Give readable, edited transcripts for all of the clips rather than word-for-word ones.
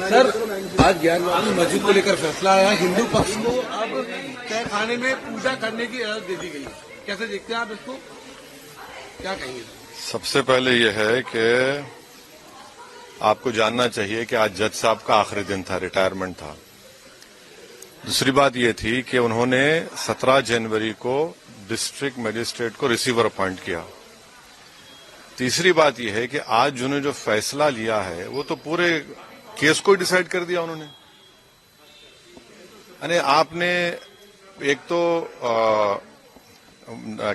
Sir, आज ज्ञानवापी मस्जिद को लेकर फैसला आया, हिंदू पक्ष को अब तय खाने में पूजा करने की इजाजत दे दी गई। कैसे देखते हैं आप इसको, क्या कहेंगे? सबसे पहले यह है कि आपको जानना चाहिए कि आज जज साहब का आखिरी दिन था, रिटायरमेंट था। दूसरी बात यह थी कि उन्होंने 17 जनवरी को डिस्ट्रिक्ट मजिस्ट्रेट को रिसीवर अपॉइंट किया। तीसरी बात यह है कि आज जिन्होंने जो फैसला लिया है वो तो पूरे केस को ही डिसाइड कर दिया उन्होंने। यानी आपने एक तो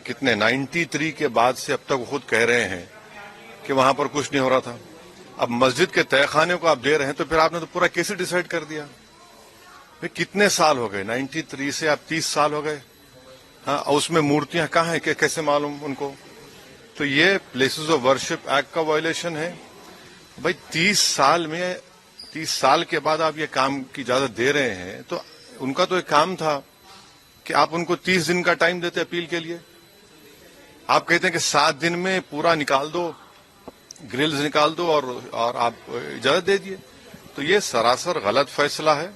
कितने 93 के बाद से अब तक खुद कह रहे हैं कि वहां पर कुछ नहीं हो रहा था। अब मस्जिद के तहखाने को आप दे रहे हैं तो फिर आपने तो पूरा केस ही डिसाइड कर दिया। फिर कितने साल हो गए, 93 से आप 30 साल हो गए। हाँ, उसमें मूर्तियां कहाँ हैं, कैसे मालूम उनको? तो ये प्लेसेस ऑफ वर्शिप एक्ट का वायलेशन है। भाई 30 साल के बाद आप ये काम की इजाजत दे रहे हैं, तो उनका तो एक काम था कि आप उनको 30 दिन का टाइम देते अपील के लिए। आप कहते हैं कि 7 दिन में पूरा निकाल दो, ग्रिल्स निकाल दो और आप इजाजत दे दिए। तो ये सरासर गलत फैसला है।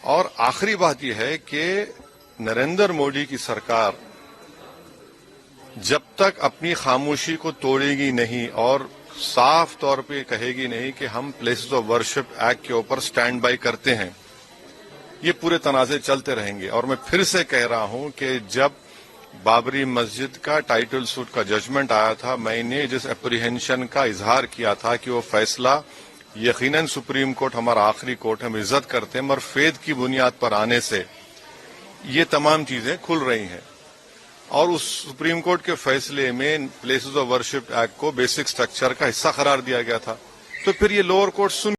और आखिरी बात यह है कि नरेंद्र मोदी की सरकार जब तक अपनी खामोशी को तोड़ेगी नहीं और साफ तौर पे कहेगी नहीं कि हम प्लेसेस ऑफ वर्शिप एक्ट के ऊपर स्टैंड बाय करते हैं, ये पूरे तनाज़े चलते रहेंगे। और मैं फिर से कह रहा हूं कि जब बाबरी मस्जिद का टाइटल सूट का जजमेंट आया था, मैंने जिस एप्रीहेंशन का इजहार किया था कि वो फैसला यकीनन सुप्रीम कोर्ट हमारा आखिरी कोर्ट, हम इज्जत करते हैं, मगर फेद की बुनियाद पर आने से ये तमाम चीजें खुल रही हैं। और उस सुप्रीम कोर्ट के फैसले में प्लेसेस ऑफ वर्शिप एक्ट को बेसिक स्ट्रक्चर का हिस्सा करार दिया गया था। तो फिर ये लोअर कोर्ट सुन